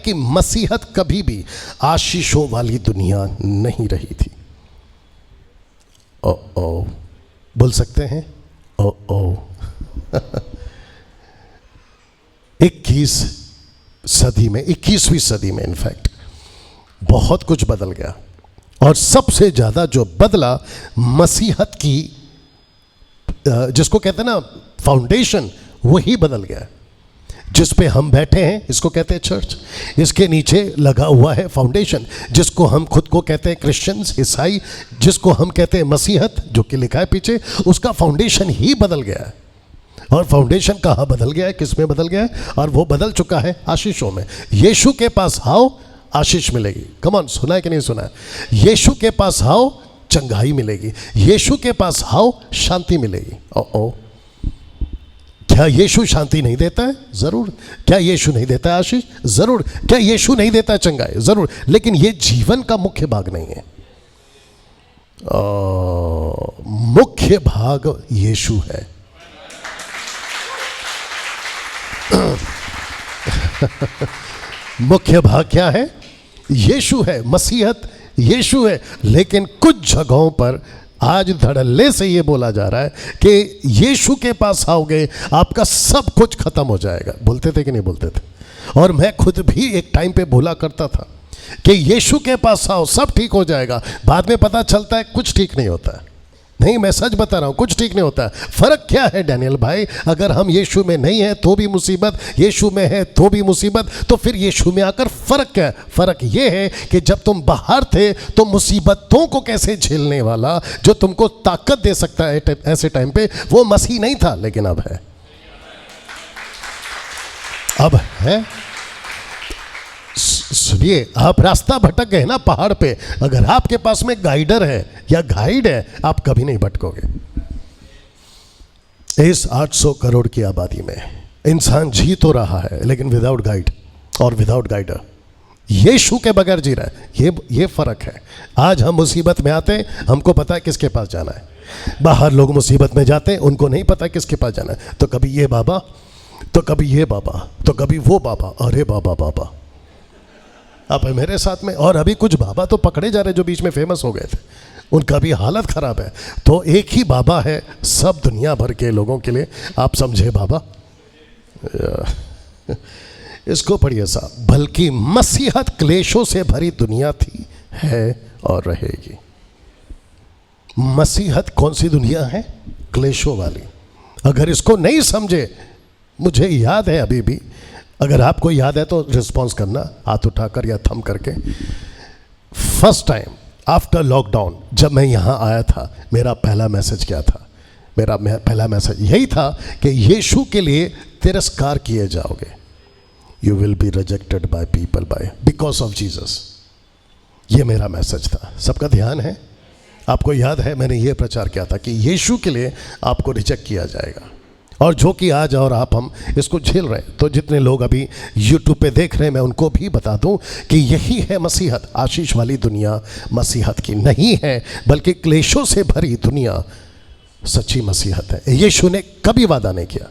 कि मसीहत कभी भी आशीषों वाली दुनिया नहीं रही थी। ओ ओ बोल सकते हैं ओ ओ 21वीं सदी में इनफैक्ट बहुत कुछ बदल गया, और सबसे ज्यादा जो बदला मसीहत की जिसको कहते हैं ना फाउंडेशन, वही बदल गया। जिस पे हम बैठे हैं इसको कहते हैं चर्च, इसके नीचे लगा हुआ है फाउंडेशन जिसको हम खुद को कहते हैं क्रिश्चियंस, ईसाई, जिसको हम कहते हैं मसीहत, जो कि लिखा है पीछे, उसका फाउंडेशन ही बदल गया है। और फाउंडेशन कहाँ बदल गया है, किस में बदल गया है? और वो बदल चुका है आशीषों में। यीशु के पास आओ आशीष मिलेगी। कम ऑन, सुना है कि नहीं सुना है? यीशु के पास आओ चंगाई मिलेगी, यीशु के पास आओ शांति मिलेगी। ओ क्या यीशु शांति नहीं देता है? जरूर। क्या यीशु नहीं देता है आशीष? जरूर। क्या यीशु नहीं देता है चंगाई? जरूर। लेकिन ये जीवन का मुख्य भाग नहीं है। मुख्य भाग यीशु है। मुख्य भाग क्या है? यीशु है, मसीहत यीशु है। लेकिन कुछ जगहों पर आज धड़ल्ले से ये बोला जा रहा है कि यीशु के पास आओगे आपका सब कुछ खत्म हो जाएगा। बोलते थे कि नहीं बोलते थे? और मैं खुद भी एक टाइम पे बोला करता था कि यीशु के पास आओ सब ठीक हो जाएगा। बाद में पता चलता है कुछ ठीक नहीं होता है। नहीं, मैं सच बता रहा हूँ, कुछ ठीक नहीं होता है। फर्क क्या है डैनियल भाई? अगर हम यीशु में नहीं हैं तो भी मुसीबत, यीशु में है तो भी मुसीबत, तो फिर यीशु में आकर फर्क क्या है? फर्क ये है कि जब तुम बाहर थे तो मुसीबतों को कैसे झेलने वाला जो तुमको ताकत दे सकता है ऐसे टाइम पे, वो मसीह नहीं था, लेकिन अब है। अब है। सुनिए, आप रास्ता भटक गए ना पहाड़ पे, अगर आपके पास में गाइडर है या गाइड है, आप कभी नहीं भटकोगे। इस 800 करोड़ की आबादी में इंसान जी तो रहा है लेकिन विदाउट गाइड और विदाउट गाइडर, यीशु के बगैर जी रहा है। ये फर्क है। आज हम मुसीबत में आते, हमको पता है किसके पास जाना है। बाहर लोग मुसीबत में जाते, उनको नहीं पता किसके पास जाना है। तो कभी ये बाबा, तो कभी ये बाबा, तो कभी वो बाबा। अरे बाबा बाबा आप मेरे साथ में। और अभी कुछ बाबा तो पकड़े जा रहे जो बीच में फेमस हो गए थे, उनका भी हालत खराब है। तो एक ही बाबा है सब दुनिया भर के लोगों के लिए। आप समझे बाबा? इसको पढ़िए साहब। बल्कि मसीहत क्लेशों से भरी दुनिया थी, है और रहेगी। मसीहत कौन सी दुनिया है? क्लेशों वाली। अगर इसको नहीं समझे, मुझे याद है अभी भी, अगर आपको याद है तो रिस्पॉन्स करना हाथ उठाकर या थम करके। फर्स्ट टाइम आफ्टर लॉकडाउन जब मैं यहाँ आया था, मेरा पहला मैसेज क्या था? मेरा पहला मैसेज यही था कि यीशु के लिए तिरस्कार किए जाओगे। You will be rejected by people by because of Jesus. ये मेरा मैसेज था। सबका ध्यान है? आपको याद है मैंने ये प्रचार किया था कि यीशु के लिए आपको रिजेक्ट किया जाएगा। और जो कि आज और आप हम इसको झेल रहे हैं। तो जितने लोग अभी YouTube पे देख रहे हैं, मैं उनको भी बता दूं कि यही है मसीहत। आशीष वाली दुनिया मसीहत की नहीं है, बल्कि क्लेशों से भरी दुनिया सच्ची मसीहत है। यीशु ने कभी वादा नहीं किया,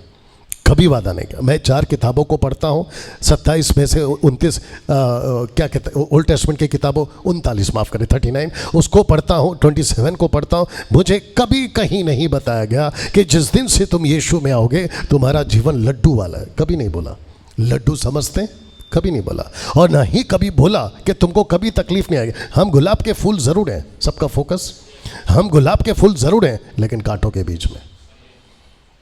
कभी वादा नहीं किया। मैं 4 किताबों को पढ़ता हूँ, 27 में से 29 क्या कहते हैं, ओल्ड टेस्टमेंट की किताबों 39 माफ़ करें 39 उसको पढ़ता हूँ, 27 को पढ़ता हूँ। मुझे कभी कहीं नहीं बताया गया कि जिस दिन से तुम यीशु में आओगे तुम्हारा जीवन लड्डू वाला है। कभी नहीं बोला। लड्डू समझते? कभी नहीं बोला। और ना ही कभी बोला कि तुमको कभी तकलीफ नहीं आएगी। हम गुलाब के फूल ज़रूर हैं, सबका फोकस, हम गुलाब के फूल ज़रूर हैं, लेकिन कांटों के बीच में।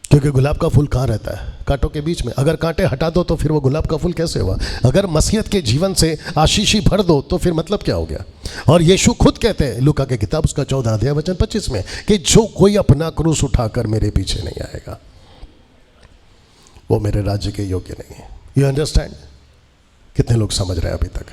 क्योंकि गुलाब का फूल कहाँ रहता है? कांटों के बीच में। अगर कांटे हटा दो तो फिर वो गुलाब का फूल कैसे हुआ? अगर मसीहत के जीवन से आशीष ही भर दो तो फिर मतलब क्या हो गया? और यीशु खुद कहते हैं लूका के किताब उसका 14 अध्याय वचन 25 में कि जो कोई अपना क्रूस उठाकर मेरे पीछे नहीं आएगा वो मेरे राज्य के योग्य नहीं है। You understand? कितने लोग समझ रहे हैं अभी तक?